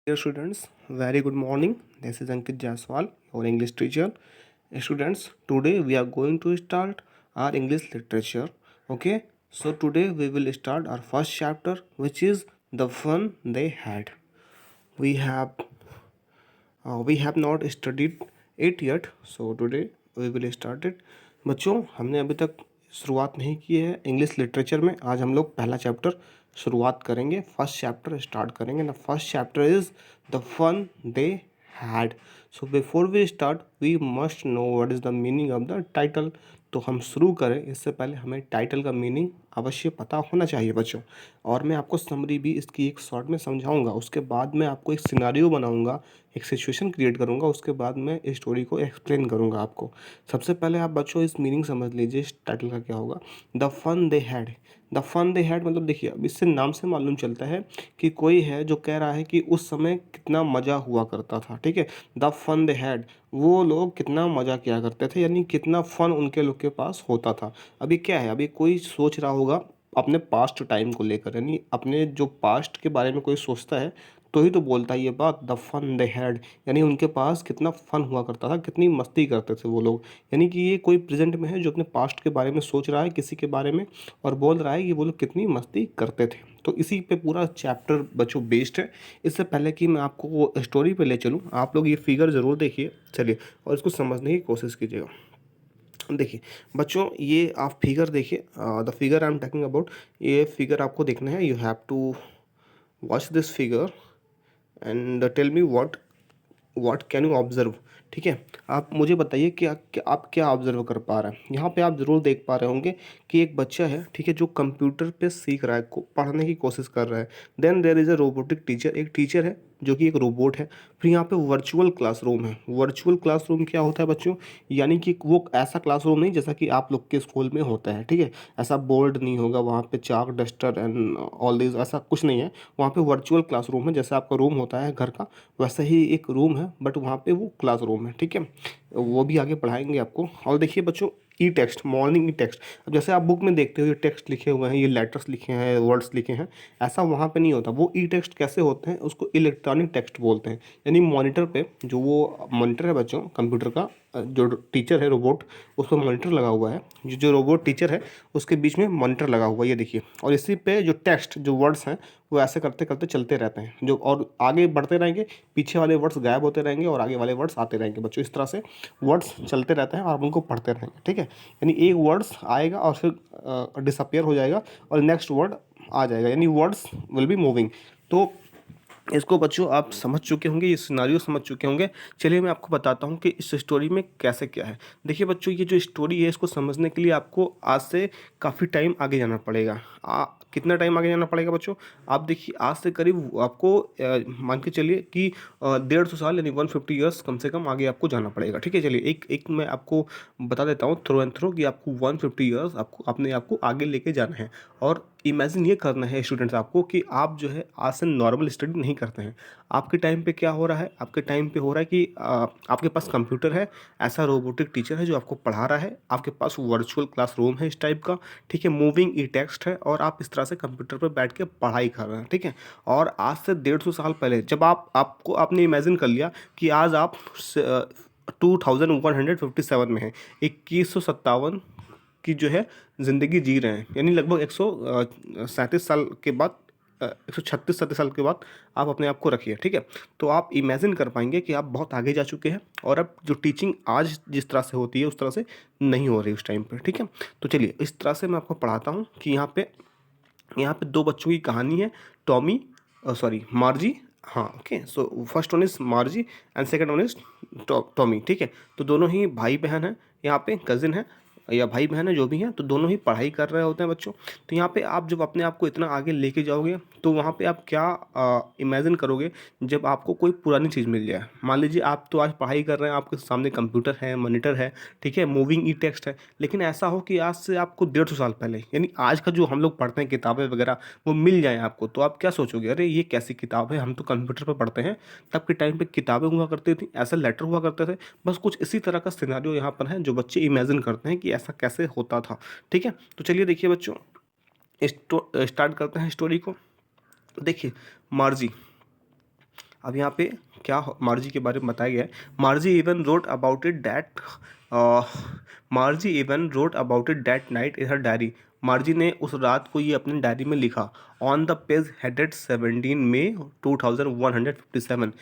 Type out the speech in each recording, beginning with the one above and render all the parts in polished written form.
Dear students, very good morning. This is Ankit Jaiswal, your English teacher. Students, today we are going to start our English literature. Okay, so today we will start our first chapter, which is the fun they had. We have we have not studied it yet, so today we will start it. बच्चों, हमने अभी तक शुरुआत नहीं की है English literature में. आज हम लोग पहला चैप्टर शुरुआत करेंगे, फर्स्ट चैप्टर स्टार्ट करेंगे. The first chapter is the fun they had. So before we start we must know what is the meaning of the title. तो हम शुरू करें इससे पहले हमें टाइटल का मीनिंग अवश्य पता होना चाहिए बच्चों. और मैं आपको समरी भी इसकी एक शॉर्ट में समझाऊंगा. उसके बाद मैं आपको एक सिनारियो बनाऊंगा, एक सिचुएशन क्रिएट करूंगा. उसके बाद मैं इस स्टोरी को एक्सप्लेन करूंगा आपको. सबसे पहले आप बच्चों इस मीनिंग समझ लीजिए इस टाइटल का क्या होगा. The fun they had. The fun they had मतलब देखिए, अब इससे नाम से मालूम चलता है कि कोई है जो कह रहा है कि उस समय कितना मज़ा हुआ करता था. ठीक है, द फन दे हैड, वो लोग कितना मज़ा किया करते थे, यानी कितना फ़न उनके लोग के पास होता था. अभी क्या है, अभी कोई सोच रहा होगा अपने पास्ट टाइम को लेकर, यानी अपने जो पास्ट के बारे में कोई सोचता है तो ही तो बोलता है ये बात, द फन दे हैड, यानी उनके पास कितना फ़न हुआ करता था, कितनी मस्ती करते थे वो लोग. यानी कि ये कोई प्रेजेंट में है जो अपने पास्ट के बारे में सोच रहा है किसी के बारे में और बोल रहा है कि वो लोग कितनी मस्ती करते थे. तो इसी पे पूरा चैप्टर बच्चों बेस्ड है. इससे पहले कि मैं आपको वो स्टोरी पे ले चलूँ, आप लोग ये फिगर ज़रूर देखिए, चलिए, और इसको समझने की कोशिश कीजिएगा. देखिए बच्चों, ये आप फिगर देखिए, the figure I am talking about, ये फिगर आपको देखना है. You have to watch this figure and tell me what can you observe. ठीक है, आप मुझे बताइए कि आप क्या ऑब्जर्व कर पा रहे हैं. यहाँ पे आप ज़रूर देख पा रहे होंगे कि एक बच्चा है, ठीक है, जो कंप्यूटर पे सीख रहा है, पढ़ने की कोशिश कर रहा है. Then there is a robotic teacher, एक टीचर है जो कि एक रोबोट है. फिर यहाँ पे वर्चुअल क्लासरूम है. वर्चुअल क्लासरूम क्या होता है बच्चों, यानी कि वो ऐसा क्लासरूम नहीं जैसा कि आप लोग के स्कूल में होता है. ठीक है, ऐसा बोर्ड नहीं होगा वहाँ पे, चाक डस्टर एंड ऑल दिस, ऐसा कुछ नहीं है. वहाँ पे वर्चुअल क्लासरूम है, जैसा आपका रूम होता है घर का, वैसा ही एक रूम है, बट वहाँ पे वो क्लासरूम है. ठीक है, वो भी आगे पढ़ाएंगे आपको. और देखिए बच्चों, ई टेक्स्ट, मॉर्निंग ई टेक्स्ट. अब जैसे आप बुक में देखते हो ये टेक्स्ट लिखे हुए हैं, ये लेटर्स लिखे हैं, वर्ड्स लिखे हैं, ऐसा वहाँ पे नहीं होता. वो ई टेक्स्ट कैसे होते हैं, उसको इलेक्ट्रॉनिक टेक्स्ट बोलते हैं. यानी मॉनिटर पे, जो वो मॉनिटर है बच्चों कंप्यूटर का, जो टीचर है रोबोट, उस पर मॉनिटर लगा हुआ है. जो रोबोट टीचर है उसके बीच में मॉनिटर लगा हुआ है, ये देखिए. और इसी पे जो टेक्स्ट, जो वर्ड्स हैं, वो ऐसे करते करते चलते रहते हैं, जो और आगे बढ़ते रहेंगे, पीछे वाले वर्ड्स गायब होते रहेंगे और आगे वाले वर्ड्स आते रहेंगे बच्चों. इस तरह से वर्ड्स चलते रहते हैं और आप उनको पढ़ते रहेंगे. ठीक है, यानी एक वर्ड्स आएगा और फिर डिसअपियर हो जाएगा और नेक्स्ट वर्ड आ जाएगा, यानी वर्ड्स विल बी मूविंग. तो इसको बच्चों आप समझ चुके होंगे, ये सिनारियो समझ चुके होंगे. चलिए मैं आपको बताता हूँ कि इस स्टोरी में कैसे क्या है. देखिए बच्चों, ये जो स्टोरी है इसको समझने के लिए आपको आज से काफ़ी टाइम आगे जाना पड़ेगा. कितना टाइम आगे जाना पड़ेगा बच्चों, आप देखिए, आज से करीब आपको मान के चलिए कि 150 साल यानी 150 ईयर्स कम से कम आगे आपको जाना पड़ेगा. ठीक है, चलिए एक एक मैं आपको बता देता हूँ थ्रो एंड थ्रो कि आपको 150 ईयर्स आपको अपने आप को आगे लेके जाना है. और इमेजिन ये करना है स्टूडेंट्स आपको कि आप जो है आज से नॉर्मल स्टडी नहीं करते हैं. आपके टाइम पे क्या हो रहा है, आपके टाइम पे हो रहा है कि आपके पास कंप्यूटर है, ऐसा रोबोटिक टीचर है जो आपको पढ़ा रहा है, आपके पास वर्चुअल क्लासरूम है इस टाइप का. ठीक है, मूविंग ई टेक्स्ट है और आप इस तरह से कंप्यूटर पर बैठ के पढ़ाई कर रहे हैं. ठीक है, और आज से 150 साल पहले जब आपने इमेजिन कर लिया कि आज आप 2157 में है, 2157 की जो है ज़िंदगी जी रहे हैं, यानी लगभग 137 साल के बाद, 136-37 साल के बाद आप अपने आप को रखिए. ठीक है, तो आप इमेजिन कर पाएंगे कि आप बहुत आगे जा चुके हैं और अब जो टीचिंग आज जिस तरह से होती है उस तरह से नहीं हो रही उस टाइम पर. ठीक है, तो चलिए इस तरह से मैं आपको पढ़ाता हूँ कि यहाँ पे दो बच्चों की कहानी है, टॉमी, सॉरी मार्जी. हाँ, okay, so first one is Margie and second one is Tommy. ठीक है, तो दोनों ही भाई बहन हैं, यहाँ पे कज़िन है या भाई बहन है, जो भी हैं, तो दोनों ही पढ़ाई कर रहे होते हैं बच्चों. तो यहाँ पे आप जब अपने आप को इतना आगे लेके जाओगे तो वहाँ पे आप क्या इमेजिन करोगे जब आपको कोई पुरानी चीज़ मिल जाए. मान लीजिए आप तो आज पढ़ाई कर रहे हैं, आपके सामने कंप्यूटर है, मॉनिटर है, ठीक है, मूविंग ई टेक्स्ट है, लेकिन ऐसा हो कि आज से आपको 150 साल पहले, यानी आज का जो हम लोग पढ़ते हैं किताबें वगैरह, वो मिल जाए आपको, तो आप क्या सोचोगे, अरे ये कैसी किताब है, हम तो कंप्यूटर पर पढ़ते हैं. तब के टाइम पे किताबें हुआ करती थी, ऐसे लेटर हुआ करते थे. बस कुछ इसी तरह का सिनेरियो यहाँ पर है जो बच्चे इमेजिन करते हैं कि ऐसा कैसे होता था. ठीक है, तो चलिए देखिए बच्चों, स्टार्ट करते हैं स्टोरी को. देखिए, मार्जी अब यहाँ पे क्या मार्जी के बारे में बताया गया है। मार्जी even wrote about it that night in her diary. मार्जी ने उस रात को ये अपनी डायरी में लिखा। ऑन द पेज हेडेड 17 मई 2157।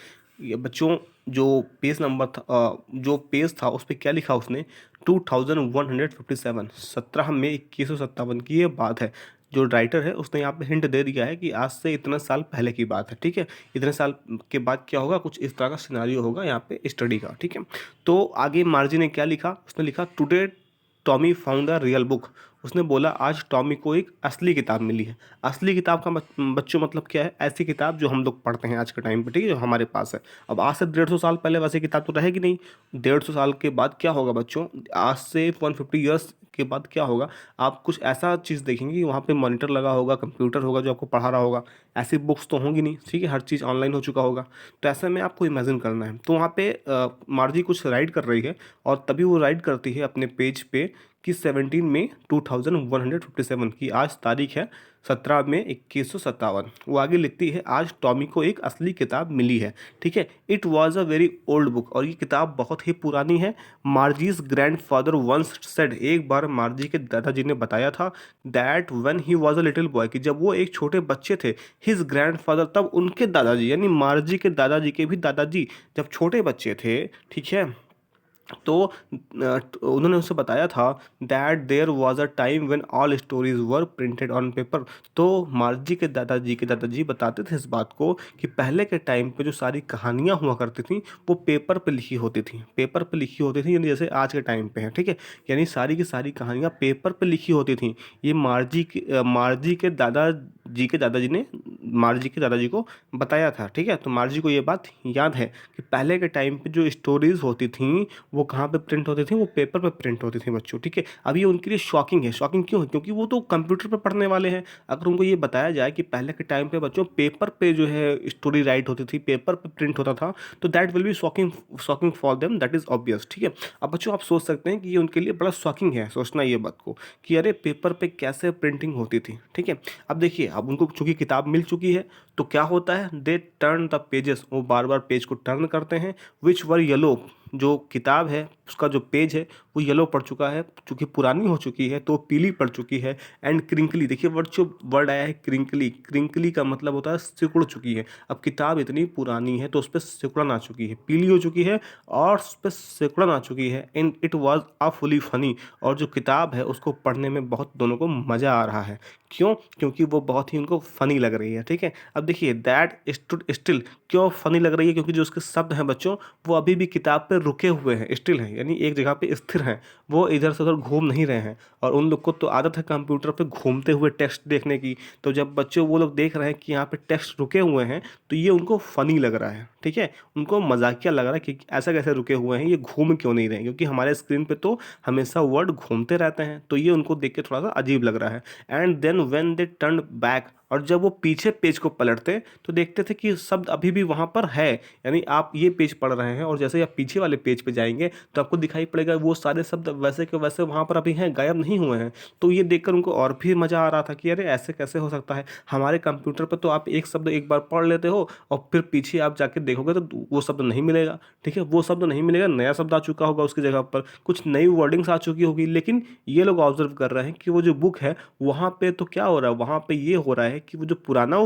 ये बच्चों जो पेज नंबर था, जो पेज था उस पर क्या लिखा उसने, 2157, 17 मई 2157 की ये बात है। जो राइटर है उसने यहाँ पे हिंट दे दिया है कि आज से इतने साल पहले की बात है, ठीक है। इतने साल के बाद क्या होगा, कुछ इस तरह का सिनारियो होगा यहाँ पे स्टडी का, ठीक है। तो आगे मार्जी ने क्या लिखा, उसने लिखा today Tommy found a real book. उसने बोला आज टॉमी को एक असली किताब मिली है। असली किताब का बच्चों मतलब क्या है, ऐसी किताब जो हम लोग पढ़ते हैं आज के टाइम पे, ठीक है, जो हमारे पास है। अब आज से 150 साल पहले वैसी किताब तो रहेगी नहीं। 150 साल के बाद क्या होगा बच्चों, आज से 150 ईयर्स के बाद क्या होगा, आप कुछ ऐसा चीज़ देखेंगे कि वहाँ पे मॉनिटर लगा होगा, कंप्यूटर होगा जो आपको पढ़ा रहा होगा। ऐसी बुक्स तो होंगी नहीं, ठीक है, हर चीज़ ऑनलाइन हो चुका होगा। तो ऐसे में आपको इमेजिन करना है। तो वहाँ पे मार्जी कुछ राइट कर रही है और तभी वो राइट करती है अपने पेज पे कि 17 मई 2157 की आज तारीख है, 17 मई 2157। वो आगे लिखती है आज टॉमी को एक असली किताब मिली है, ठीक है। It was a very old book, और ये किताब बहुत ही पुरानी है। मार्जीज ग्रैंडफादर वंस सेड, एक बार मार्जी के दादाजी ने बताया था, that when he was a little boy, कि जब वो एक छोटे बच्चे थे, हिज ग्रैंडफादर, तब उनके दादाजी यानी मार्जी के दादाजी के भी दादाजी जब छोटे बच्चे थे, ठीक है, तो उन्होंने उसे बताया था that there was a time when all stories were printed on paper. तो मार्जी के दादाजी बताते थे इस बात को कि पहले के टाइम पे जो सारी कहानियाँ हुआ करती थी वो पेपर पे लिखी होती थी, पेपर पे लिखी होती थी, यानी जैसे आज के टाइम पे है, ठीक है। यानी सारी की सारी कहानियाँ पेपर पे लिखी होती थी। ये मार्जी के दादाजी ने मार्जी के दादाजी को बताया था, ठीक है। तो मार्जी को ये बात याद है कि पहले के टाइम पे जो स्टोरीज होती थी वो कहाँ पे प्रिंट होती थी, वो पेपर पे प्रिंट होती थी बच्चों, ठीक है। अब ये उनके लिए शॉकिंग है। शॉकिंग क्यों है, क्योंकि वो तो कंप्यूटर पे पढ़ने वाले हैं। अगर उनको ये बताया जाए कि पहले के टाइम पे बच्चों पेपर पे जो है स्टोरी राइट होती थी, पेपर पे प्रिंट होता था, तो that will be shocking for them, that is obvious, ठीक है। अब बच्चों आप सोच सकते हैं कि ये उनके लिए बड़ा शॉकिंग है सोचना ये बात को कि अरे पेपर पे कैसे प्रिंटिंग होती थी, ठीक है। अब देखिए, अब उनको चूंकि किताब मिल चुकी है तो क्या होता है, दे टर्न द पेजेस, वो बार बार पेज को टर्न करते हैं, विच वर येलो, जो किताब है उसका जो पेज है वो येलो पड़ चुका है, चूँकि पुरानी हो चुकी है तो पीली पड़ चुकी है। एंड क्रिंकली, देखिए वर्ड आया है क्रिंकली। क्रिंकली का मतलब होता है सिकुड़ चुकी है। अब किताब इतनी पुरानी है तो उस पर सिकुड़न आ चुकी है, पीली हो चुकी है और उस पर सिकुड़न आ चुकी है। And it was a fully funny, और जो किताब है उसको पढ़ने में बहुत दोनों को मज़ा आ रहा है। क्यों, क्योंकि वो बहुत ही उनको फ़नी लग रही है, ठीक है। अब देखिए दैट स्टूड स्टिल, क्यों फ़नी लग रही है, क्योंकि जो उसके शब्द हैं बच्चों वो अभी भी किताब पे रुके हुए हैं, स्टिल हैं, यानी एक जगह पे स्थिर हैं, वो इधर से उधर घूम नहीं रहे हैं। और उन लोग को तो आदत है कंप्यूटर पे घूमते हुए टेक्स्ट देखने की। तो जब बच्चे वो लोग देख रहे हैं कि यहाँ पे टेक्स्ट रुके हुए हैं तो ये उनको फ़नी लग रहा है, ठीक है। उनको मजाकिया लग रहा है कि ऐसा कैसे रुके हुए हैं, ये घूम क्यों नहीं रहे हैं, क्योंकि हमारे स्क्रीन पे तो हमेशा वर्ड घूमते रहते हैं। तो ये उनको देख के थोड़ा सा अजीब लग रहा है। And then when they turn back, और जब वो पीछे पेज को पलटते तो देखते थे कि शब्द अभी भी वहाँ पर है। यानी आप ये पेज पढ़ रहे हैं और जैसे ही आप पीछे वाले पेज पे जाएंगे तो आपको दिखाई पड़ेगा वो सारे शब्द वैसे के वैसे वहाँ पर अभी हैं, गायब नहीं हुए हैं। तो ये देखकर उनको और भी मज़ा आ रहा था कि अरे ऐसे कैसे हो सकता है। हमारे कंप्यूटर पर तो आप एक शब्द एक बार पढ़ लेते हो और फिर पीछे आप जाके देखोगे तो वो शब्द नहीं मिलेगा, ठीक है। वो शब्द नहीं मिलेगा, नया शब्द आ चुका होगा उसकी जगह पर, कुछ नई वर्डिंग्स आ चुकी होगी। लेकिन ये लोग ऑब्जर्व कर रहे हैं कि वो जो बुक है वहाँ पे तो क्या हो रहा है, वहाँ पे ये हो रहा है कि वो जो पुराना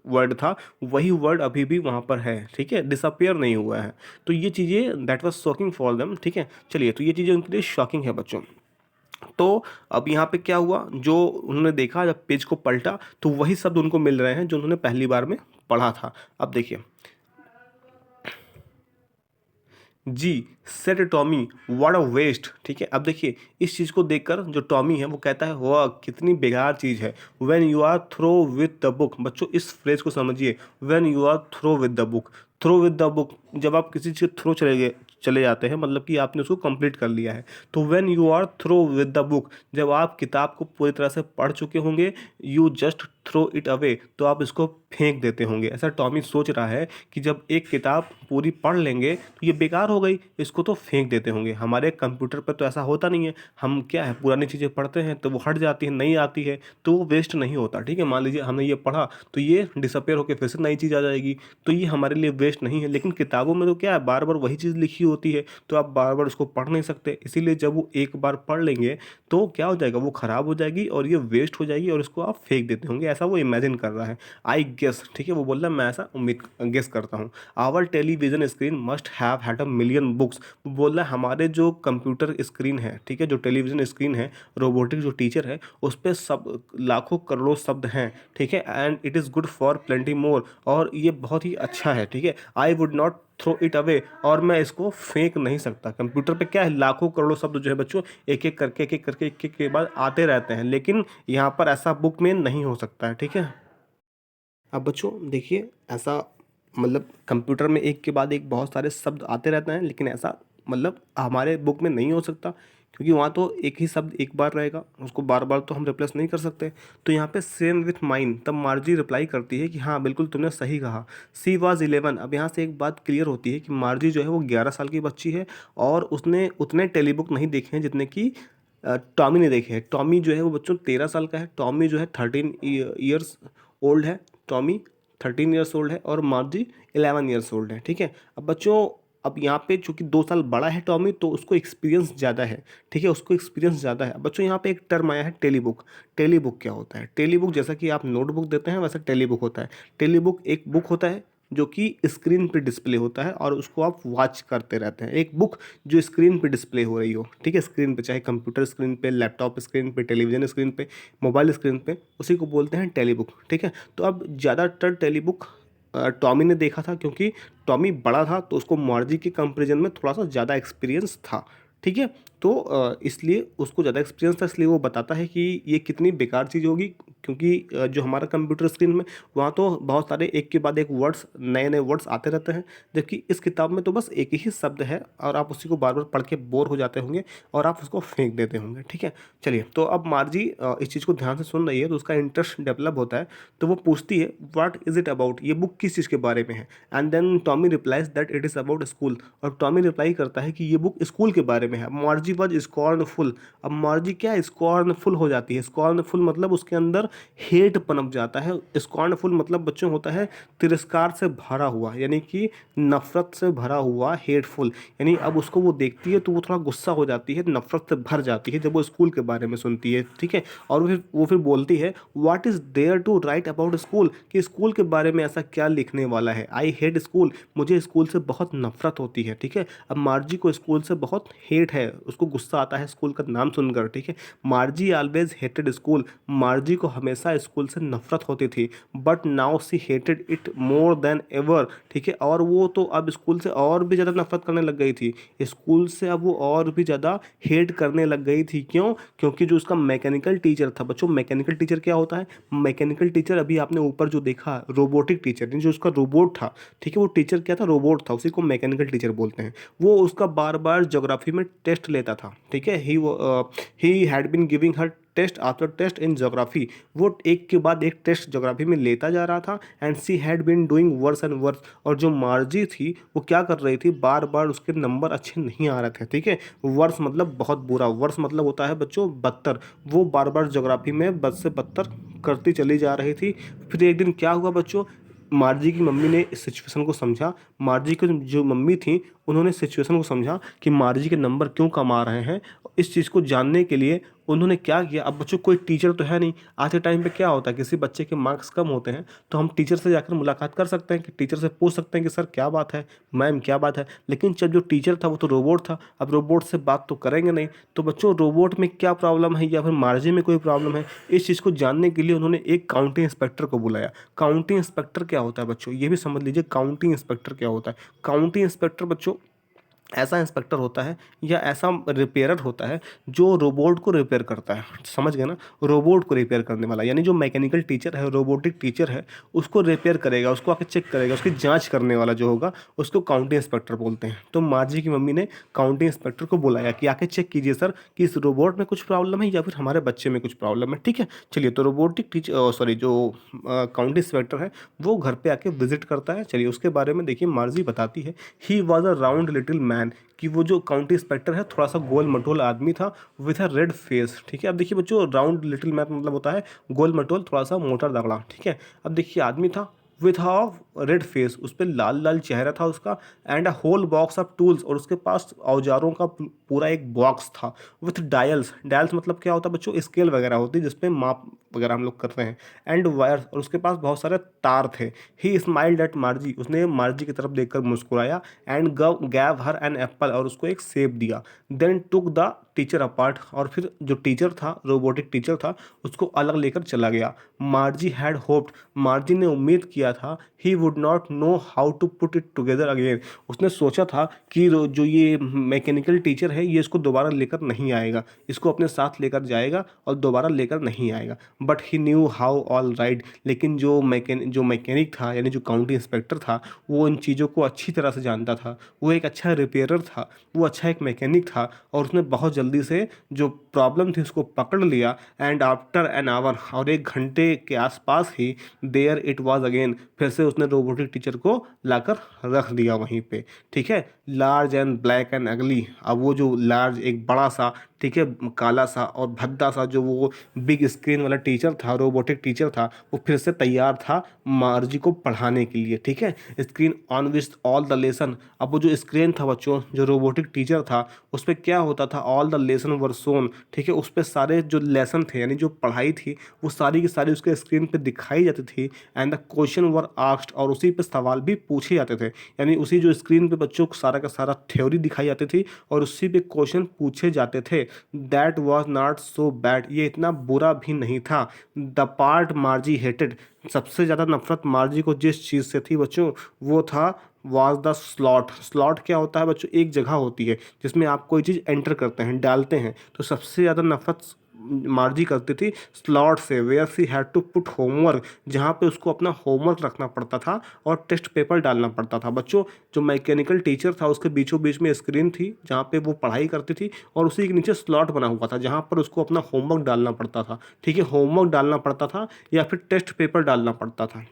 वर्ड था वही वर्ड अभी भी वहाँ पर है, ठीक है, डिसअपियर नहीं हुआ है। तो ये चीज़ें that was shocking for them, ठीक है। चलिए, तो ये चीज़ें उनके लिए शॉकिंग है बच्चों। तो अब यहाँ पे क्या हुआ, जो उन्होंने देखा जब पेज को पलटा तो वही शब्द उनको मिल रहे हैं जो उन्होंने पहली बार में पढ़ा था। अब देखिए, she said Tommy what a waste, ठीक है। अब देखिए इस चीज़ को देखकर जो टॉमी है वो कहता है वाह कितनी बेकार चीज़ है। When you are through with the book, बच्चों इस फ्रेज को समझिए, when you are through with the book. Through with the book, जब आप किसी चीज़ थ्रो चले जाते हैं मतलब कि आपने उसको कंप्लीट कर लिया है। तो when you are through with the book, जब आप किताब को पूरी तरह से पढ़ चुके होंगे, you just throw it away, तो आप इसको फेंक देते होंगे। ऐसा टॉमी सोच रहा है कि जब एक किताब पूरी पढ़ लेंगे तो ये बेकार हो गई, इसको तो फेंक देते होंगे। हमारे कंप्यूटर पर तो ऐसा होता नहीं है, हम क्या है पुरानी चीज़ें पढ़ते हैं तो वो हट जाती है, नई आती है तो वो वेस्ट नहीं होता। ठीक है, मान लीजिए हमने ये पढ़ा तो ये डिसअपेयर होकर फिर से नई चीज़ आ जाएगी, तो ये हमारे लिए वेस्ट नहीं है। लेकिन किताबों में तो क्या है, बार बार वही चीज़ लिखी होती है, तो आप बार बार उसको पढ़ नहीं सकते। इसीलिए जब वो एक बार पढ़ लेंगे तो क्या हो जाएगा, वो ख़राब हो जाएगी और ये वेस्ट हो जाएगी और इसको आप फेंक देते होंगे। ऐसा वो इमेजिन कर रहा है, आई गेस। ठीक है, वो बोल रहा है मैं ऐसा उम्मीद गेस करता हूँ। Our television screen must have had a million books. वो बोल रहा है हमारे जो कंप्यूटर स्क्रीन है, ठीक है, जो टेलीविजन स्क्रीन है, रोबोटिक जो टीचर है, उस पर सब लाखों करोड़ों शब्द हैं। ठीक है, and it is good for plenty more, और ये बहुत ही अच्छा है। ठीक है, I would not throw it away, और मैं इसको फेंक नहीं सकता। कंप्यूटर पे क्या है, लाखों करोड़ों शब्द जो है बच्चों एक एक करके एक एक के बाद आते रहते हैं, लेकिन यहाँ पर ऐसा बुक में नहीं हो सकता है। ठीक है, अब बच्चों देखिए, ऐसा मतलब कंप्यूटर में एक के बाद एक बहुत सारे शब्द आते रहते हैं, लेकिन ऐसा मतलब हमारे बुक में नहीं हो सकता, क्योंकि वहाँ तो एक ही शब्द एक बार रहेगा, उसको बार बार तो हम रिप्लेस नहीं कर सकते। तो यहाँ पे सेम विथ माइन, तब मार्जी रिप्लाई करती है कि हाँ बिल्कुल तुमने सही कहा, सी वाज 11। अब यहाँ से एक बात क्लियर होती है कि मार्जी जो है वो 11 साल की बच्ची है, और उसने उतने टेलीबुक नहीं देखे हैं जितने कि टॉमी ने देखे हैं। टॉमी जो है वो बच्चों 13 साल का है, टॉमी जो है 13 ईयर्स ओल्ड है, टॉमी 13 ईयर्स ओल्ड है और मार्जी 11 ईयर्स ओल्ड है। ठीक है, अब बच्चों अब यहाँ पे चूंकि 2 साल बड़ा है टॉमी, तो उसको एक्सपीरियंस ज़्यादा है। ठीक है, उसको एक्सपीरियंस ज़्यादा है। अब बच्चों यहाँ पे एक टर्म आया है टेलीबुक। टेलीबुक क्या होता है? टेलीबुक जैसा कि आप नोटबुक देते हैं वैसा टेलीबुक होता है। टेलीबुक एक बुक होता है जो कि स्क्रीन पे डिस्प्ले होता है और उसको आप वॉच करते रहते हैं। एक बुक जो स्क्रीन पे डिस्प्ले हो रही हो, ठीक है, स्क्रीन पे, चाहे कंप्यूटर स्क्रीन पे, लैपटॉप स्क्रीन पे, टेलीविजन स्क्रीन पे, मोबाइल स्क्रीन पे, उसी को बोलते हैं टेलीबुक। ठीक है, तो अब ज़्यादातर टेलीबुक टॉमी ने देखा था, क्योंकि टॉमी बड़ा था तो उसको मार्जी के कंपेरिजन में थोड़ा सा ज़्यादा एक्सपीरियंस था। ठीक है, तो इसलिए उसको ज़्यादा एक्सपीरियंस था, इसलिए वो बताता है कि ये कितनी बेकार चीज़ होगी, क्योंकि जो हमारा कंप्यूटर स्क्रीन में वहाँ तो बहुत सारे एक के बाद एक वर्ड्स, नए नए वर्ड्स आते रहते हैं, जबकि इस किताब में तो बस एक ही शब्द है और आप उसी को बार बार पढ़ के बोर हो जाते होंगे और आप उसको फेंक देते होंगे। ठीक है, चलिए, तो अब मार्जी इस चीज़ को ध्यान से सुन रही है, तो उसका इंटरेस्ट डेवलप होता है, तो वो पूछती है व्हाट इज़ इट अबाउट, ये बुक किस चीज़ के बारे में है। And then Tommy replies that it is about school, और टॉमी रिप्लाई करता है कि ये बुक स्कूल के बारे में है। Margie was scornful. अब मार्जी क्या है, स्कॉर्नफुल हो जाती है। स्कॉर्नफुल मतलब उसके अंदर हेट पनप जाता है। स्कॉर्नफुल मतलब बच्चों होता है तिरस्कार से भरा हुआ, यानी कि नफरत से भरा हुआ, हेटफुल, यानी अब उसको वो देखती है तो वो थोड़ा गुस्सा हो जाती है, नफरत से भर जाती है जब वो स्कूल के बारे में सुनती है। ठीक है, और वो फिर बोलती है what is there to write about school, कि स्कूल के बारे में ऐसा क्या लिखने वाला है। आई हेट स्कूल, मुझे स्कूल से बहुत नफरत होती है। ठीक है, अब मार्जी को स्कूल से बहुत हेट है, उसको गुस्सा आता है स्कूल का नाम सुनकर। ठीक है, मार्जी ऑलवेज हेटेड स्कूल, मार्जी को हमेशा स्कूल से नफरत होती थी, but now see hated it more than ever. ठीक है, और वो तो अब स्कूल से और भी ज़्यादा नफरत करने लग गई थी, स्कूल से अब वो और भी ज़्यादा हेट करने लग गई थी। क्यों? क्योंकि जो उसका मैकेनिकल टीचर था, बच्चों मैकेनिकल टीचर क्या होता है? मैकेनिकल टीचर अभी आपने ऊपर जो देखा, रोबोटिक टीचर, यानी जो उसका रोबोट था, ठीक है, वो टीचर क्या था, रोबोट था, उसी को मैकेनिकल टीचर बोलते हैं। वो उसका बार बार ज्योग्राफी में टेस्ट लेता था। ठीक है, he had been giving her test after test in geography, वो एक के बाद एक टेस्ट ज्योग्राफी में लेता जा रहा था। And she had been doing worse and worse, और जो मार्जी थी वो क्या कर रही थी, बार बार उसके नंबर अच्छे नहीं आ रहे थे। ठीक है, वर्स मतलब बहुत बुरा, वर्स मतलब होता है बच्चों बदतर, वो बार बार ज्योग्राफी में बद से बदतर करती चली जा रही थी। फिर एक दिन क्या हुआ बच्चों, मार्जी की मम्मी ने इस सिचुएशन को समझा, मार्जी की जो मम्मी थी उन्होंने सिचुएशन को समझा कि मार्जी के नंबर क्यों कम आ रहे हैं। इस चीज़ को जानने के लिए उन्होंने क्या किया, अब बच्चों कोई टीचर तो है नहीं, आज के टाइम पे क्या होता है, किसी बच्चे के मार्क्स कम होते हैं तो हम टीचर से जाकर मुलाकात कर सकते हैं, कि टीचर से पूछ सकते हैं कि सर क्या बात है, मैम क्या बात है। लेकिन जब जो टीचर था वो तो रोबोट था, अब रोबोट से बात तो करेंगे नहीं, तो बच्चों रोबोट में क्या प्रॉब्लम है या फिर मार्जी में कोई प्रॉब्लम है, इस चीज़ को जानने के लिए उन्होंने एक काउंटी इंस्पेक्टर को बुलाया। काउंटी इंस्पेक्टर क्या होता है बच्चों, ये भी समझ लीजिए, काउंटी इंस्पेक्टर क्या होता है। काउंटी इंस्पेक्टर बच्चों ऐसा इंस्पेक्टर होता है या ऐसा रिपेयरर होता है जो रोबोट को रिपेयर करता है, समझ गए ना? रोबोट को रिपेयर करने वाला, यानी जो मैकेनिकल टीचर है, रोबोटिक टीचर है, उसको रिपेयर करेगा, उसको आके चेक करेगा, उसकी जांच करने वाला जो होगा उसको काउंटी इंस्पेक्टर बोलते हैं। तो मार्जी की मम्मी ने काउंटी इंस्पेक्टर को बुलाया कि आके चेक कीजिए सर कि इस रोबोट में कुछ प्रॉब्लम है या फिर हमारे बच्चे में कुछ प्रॉब्लम है, ठीक है? चलिए, तो रोबोटिक टीचर सॉरी जो काउंटी इंस्पेक्टर है वो घर पे आके विजिट करता है। चलिए, उसके बारे में देखिए, मार्जी बताती है, he was a round little man, कि वो जो काउंटी इंस्पेक्टर है थोड़ा सा गोल मटोल आदमी था, विथ अ रेड फेस, ठीक है? अब देखिए बच्चों, राउंड लिटिल मैन मतलब होता है गोल मटोल, थोड़ा सा मोटा तगड़ा, ठीक है? अब देखिए, आदमी था विथ अ रेड फेस, उस पर लाल लाल चेहरा था उसका, and a whole box of tools, और उसके पास औजारों का पूरा एक बॉक्स था, विथ डायल्स। डायल्स मतलब क्या होता है बच्चों? स्केल वगैरह होती है जिसपे माप वगैरह हम लोग करते हैं, एंड वायर्स, और उसके पास बहुत सारे तार थे। ही स्माइल्ड एट मार्जी, उसने मार्जी की तरफ देखकर मुस्कुराया, and gave her an apple, और उसको एक सेब दिया। Then took the teacher apart, और फिर जो टीचर था, रोबोटिक टीचर था, उसको अलग लेकर चला गया। मार्जी हैड होप्ड, मार्जी ने उम्मीद किया था, he would not know how to put it together again, उसने सोचा था कि जो ये मैकेनिकल टीचर है ये इसको दोबारा लेकर नहीं आएगा, इसको अपने साथ लेकर जाएगा और दोबारा लेकर नहीं आएगा। But he knew how all right, लेकिन जो मैकेनिक था, यानी जो काउंटी इंस्पेक्टर था, वो इन चीज़ों को अच्छी तरह से जानता था। वो एक अच्छा रिपेयरर था, वो अच्छा एक मैकेनिक था, और उसने बहुत जल्दी से जो प्रॉब्लम थी उसको पकड़ लिया। एंड आफ्टर एन आवर, और 1 घंटे के आसपास ही, देयर इट वाज अगेन, फिर से उसने रोबोटिक टीचर को लाकर रख दिया वहीं पे, ठीक है? लार्ज एंड ब्लैक एंड अगली, अब वो जो लार्ज, एक बड़ा सा, ठीक है, काला सा और भद्दा सा, जो वो बिग स्क्रीन वाला टीचर था, रोबोटिक टीचर था, वो फिर से तैयार था मार्जी को पढ़ाने के लिए, ठीक है? Screen on with all the lesson, अब वो जो स्क्रीन था बच्चों, जो रोबोटिक टीचर था, उस पर क्या होता था? All the lesson were shown, ठीक है? उस पर सारे जो लेसन थे, यानी जो पढ़ाई थी, वो सारी की सारी उसके स्क्रीन पे दिखाई जाती थी। And the question were asked, और उसी पे सवाल भी पूछे जाते थे, यानी उसी जो स्क्रीन पे बच्चों को सारा का सारा थ्योरी दिखाई जाती थी और उसी पे क्वेश्चन पूछे जाते थे। That was not so bad, ये इतना बुरा भी नहीं था। द पार्ट मार्जी हेटेड, सबसे ज़्यादा नफरत मार्जी को जिस चीज़ से थी बच्चों, वो था वाज द स्लॉट। स्लॉट क्या होता है बच्चों? एक जगह होती है जिसमें आप कोई चीज़ एंटर करते हैं, डालते हैं, तो सबसे ज़्यादा नफरत मार्जी करती थी स्लॉट से, where she had to put homework, जहाँ पे उसको अपना होमवर्क रखना पड़ता था और टेस्ट पेपर डालना पड़ता था। बच्चों, जो मैकेनिकल टीचर था उसके बीचों बीच में स्क्रीन थी जहाँ पे वो पढ़ाई करती थी, और उसी के नीचे स्लॉट बना हुआ था जहाँ पर उसको अपना होमवर्क डालना पड़ता था, ठीक है? होमवर्क डालना पड़ता था या फिर टेस्ट पेपर डालना पड़ता था,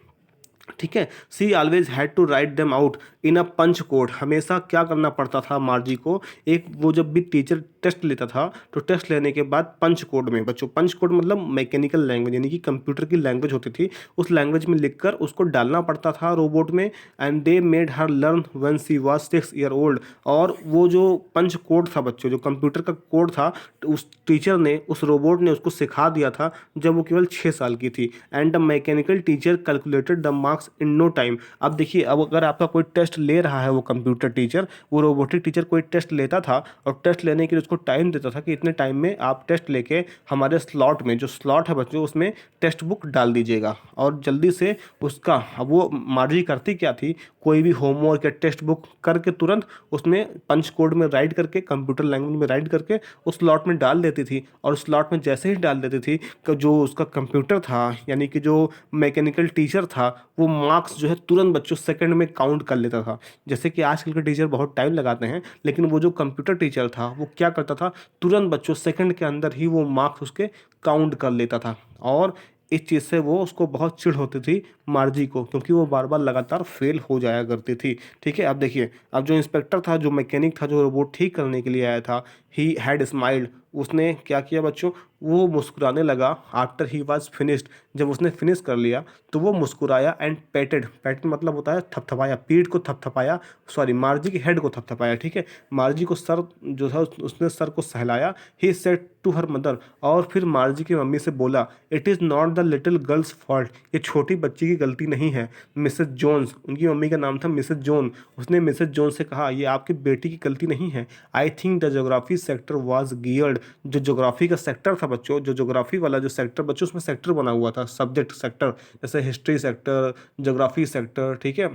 ठीक है? She always had to write them out in a punch code, हमेशा क्या करना पड़ता था मार्जी को? एक वो जब भी टीचर टेस्ट लेता था तो टेस्ट लेने के बाद पंच कोड में, बच्चों पंच कोड मतलब मैकेनिकल लैंग्वेज, यानी कि कंप्यूटर की लैंग्वेज होती थी, उस लैंग्वेज में लिखकर उसको डालना पड़ता था रोबोट में। And they made her learn when she was 6 year old, और वो जो पंच कोड था बच्चों, जो कंप्यूटर का कोड था, उस टीचर ने, उस रोबोट ने उसको सिखा दिया था जब वो केवल 6 साल की थी। And the mechanical teacher calculated the marks in no time, अब देखिए, अब अगर आपका कोई टेस्ट ले रहा है, वो कंप्यूटर टीचर, वो रोबोटिक टीचर कोई टेस्ट लेता था और टेस्ट लेने के लिए उसको टाइम देता था कि इतने टाइम में आप टेस्ट लेके हमारे स्लॉट में, जो स्लॉट है बच्चों, उसमें टेक्स्ट बुक डाल दीजिएगा और जल्दी से उसका। अब वो मार्जी करती क्या थी? कोई भी होमवर्क या टेक्स्ट बुक करके तुरंत उसमें पंच कोड में राइट करके, कंप्यूटर लैंग्वेज में राइट करके उस स्लॉट में डाल देती थी, और उस स्लॉट में जैसे ही डाल देती थी कि जो उसका कंप्यूटर था, यानी कि जो मैकेनिकल टीचर था, वो मार्क्स जो है तुरंत बच्चों सेकंड में काउंट कर लेता था। जैसे कि आजकल के टीचर बहुत टाइम लगाते हैं, लेकिन वो जो कंप्यूटर टीचर था वो क्या करता था? तुरंत बच्चों सेकंड के अंदर ही वो मार्क्स उसके काउंट कर लेता था। और इस चीज़ से वो उसको बहुत चिढ़ होती थी मार्जी को, क्योंकि वो बार बार लगातार फेल हो जाया करती थी, ठीक है? अब देखिए, अब जो इंस्पेक्टर था, जो मैकेनिक था, जो रोबोट ठीक करने के लिए आया था, ही हैड स्माइल्ड, उसने क्या किया बच्चों? वो मुस्कुराने लगा। आफ्टर ही वाज फिनिश्ड, जब उसने फिनिश कर लिया तो वो मुस्कुराया। एंड पैटेड, पैटेड मतलब होता है थपथपाया, पीठ को थपथपाया, सॉरी मार्जी की हेड को थपथपाया, ठीक है? मार्जी को सर जो था, उसने सर को सहलाया। He said to her mother, और फिर मार्जी की मम्मी से बोला, it is not the little girl's fault, ये छोटी बच्ची की गलती नहीं है। मिसेस जोन्स, उनकी मम्मी का नाम था मिसेस जोन, उसने मिसेस जोन से कहा, ये आपकी बेटी की गलती नहीं है। आई think the geography sector was geared, जो जोग्राफी का सेक्टर था बच्चों, जो जोग्राफी वाला जो सेक्टर बच्चों, उसमें सेक्टर बना हुआ था, सब्जेक्ट सेक्टर, जैसे हिस्ट्री सेक्टर, जोग्राफी सेक्टर, ठीक है?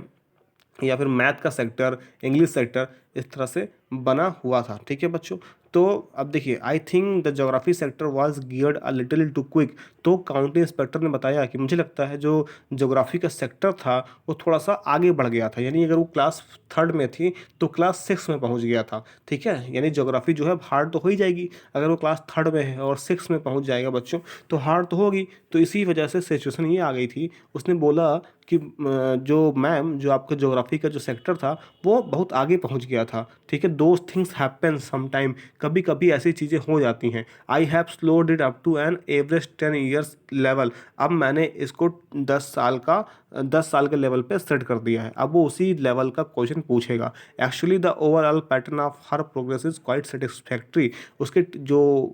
या फिर मैथ का सेक्टर, इंग्लिश सेक्टर, इस तरह से बना हुआ था। ठीक है बच्चों, तो अब देखिए, I think the geography sector was geared a little too quick. तो काउंटी इंस्पेक्टर ने बताया कि मुझे लगता है जो ज्योग्राफी का सेक्टर था वो थोड़ा सा आगे बढ़ गया था, यानी अगर वो क्लास थर्ड में थी तो क्लास सिक्स में पहुंच गया था। ठीक है, यानी ज्योग्राफी जो है हार्ड तो हो ही जाएगी, अगर वो क्लास थर्ड में है और सिक्स में पहुंच जाएगा बच्चों तो हार्ड तो होगी। तो इसी वजह से सिचुएशन ये आ गई थी। उसने बोला कि जो मैम, जो आपका ज्योग्राफी का जो सेक्टर था वो बहुत आगे पहुंच गया था। ठीक है, दोज थिंग्स हैपन समटाइम, कभी कभी ऐसी चीज़ें हो जाती हैं। I have slowed it up to an average 10 years level. अब मैंने इसको 10 साल के लेवल पे सेट कर दिया है। अब वो उसी लेवल का क्वेश्चन पूछेगा। Actually the overall pattern of her progress is quite satisfactory. उसके जो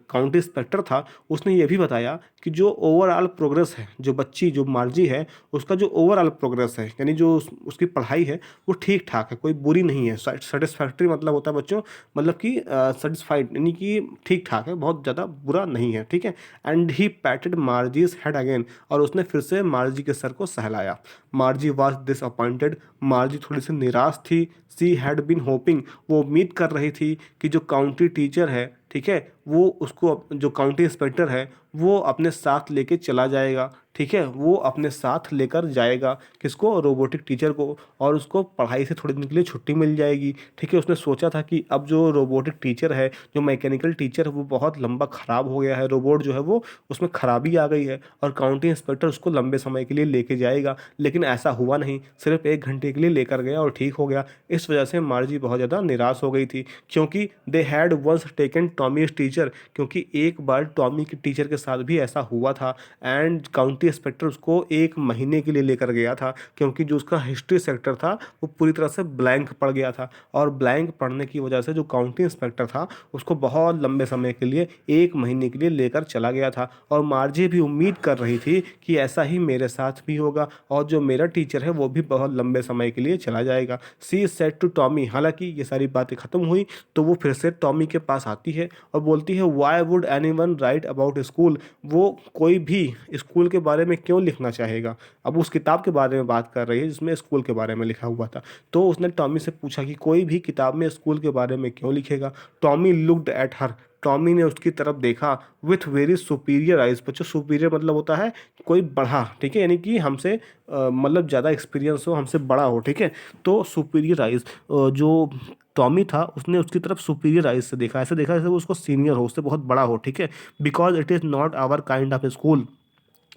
काउंटी इंस्पेक्टर था उसने ये भी बताया कि जो ओवरऑल प्रोग्रेस है, जो बच्ची जो मार्जी है उसका जो ओवरऑल प्रोग्रेस है, यानी जो उसकी पढ़ाई है वो ठीक ठाक है, कोई बुरी नहीं है। सेटिस्फैक्ट्री मतलब होता है बच्चों, मतलब कि सेटिस्फाइड, यानी कि ठीक ठाक है, बहुत ज़्यादा बुरा नहीं है। ठीक है, and he patted Margie's head again, और उसने फिर से मार्जी के सर को सहलाया। मार्जी वॉज डिसअपॉइंटेड, मार्जी थोड़ी सी निराश थी। सी हैड बीन होपिंग, वो उम्मीद कर रही थी कि जो काउंटी टीचर है, ठीक है, वो उसको, जो काउंटी इंस्पेक्टर है वो अपने साथ लेके चला जाएगा। ठीक है, वो अपने साथ लेकर जाएगा किसको, रोबोटिक टीचर को, और उसको पढ़ाई से थोड़े दिन के लिए छुट्टी मिल जाएगी। ठीक है, उसने सोचा था कि अब जो रोबोटिक टीचर है, जो मैकेनिकल टीचर है, वो बहुत लंबा ख़राब हो गया है, रोबोट जो है वो उसमें खराबी आ गई है, और काउंटी इंस्पेक्टर उसको लंबे समय के लिए लेके जाएगा। लेकिन ऐसा हुआ नहीं, सिर्फ 1 घंटे के लिए लेकर गया और ठीक हो गया। इस वजह से मार्जी बहुत ज़्यादा निराश हो गई थी, क्योंकि they had once taken Tommy teacher, क्योंकि एक बार टॉमी के टीचर के साथ भी ऐसा हुआ था। एंड काउंटी इंस्पेक्टर उसको 1 महीने के लिए लेकर गया था, क्योंकि जो उसका हिस्ट्री सेक्टर था वो पूरी तरह से ब्लैंक पड़ गया था, और ब्लैंक पड़ने की वजह से जो काउंटी इंस्पेक्टर था उसको बहुत लंबे समय के लिए 1 महीने के लिए लेकर चला गया था। और मार्जी भी उम्मीद कर रही थी कि ऐसा ही मेरे साथ भी होगा, और जो मेरा टीचर है वो भी बहुत लंबे समय के लिए चला जाएगा। सी सेड टू टॉमी, हालांकि ये सारी बातें ख़त्म हुई तो वो फिर से टॉमी के पास आती है और बोलती है, why would any one right about school. वो कोई भी स्कूल के बारे में क्यों लिखना चाहेगा। अब उस किताब के बारे में बात कर रही है जिसमें स्कूल के बारे में लिखा हुआ था। तो उसने टॉमी से पूछा कि कोई भी किताब में स्कूल के बारे में क्यों लिखेगा। Tommy looked at her, Tommy ने उसकी तरफ देखा विथ वेरी सुपीरियर आइज। बच्चों, सुपीरियर मतलब होता है कोई बढ़ा, ठीक है, यानी कि हमसे मतलब ज़्यादा एक्सपीरियंस हो, हमसे बड़ा हो। ठीक है, तो सुपीरियर आइज, जो टॉमी था उसने उसकी तरफ सुपीरियर आइज से देखा, ऐसे देखा जैसे वो उसको सीनियर हो, उससे बहुत बड़ा हो। ठीक है, because it is not our kind of school.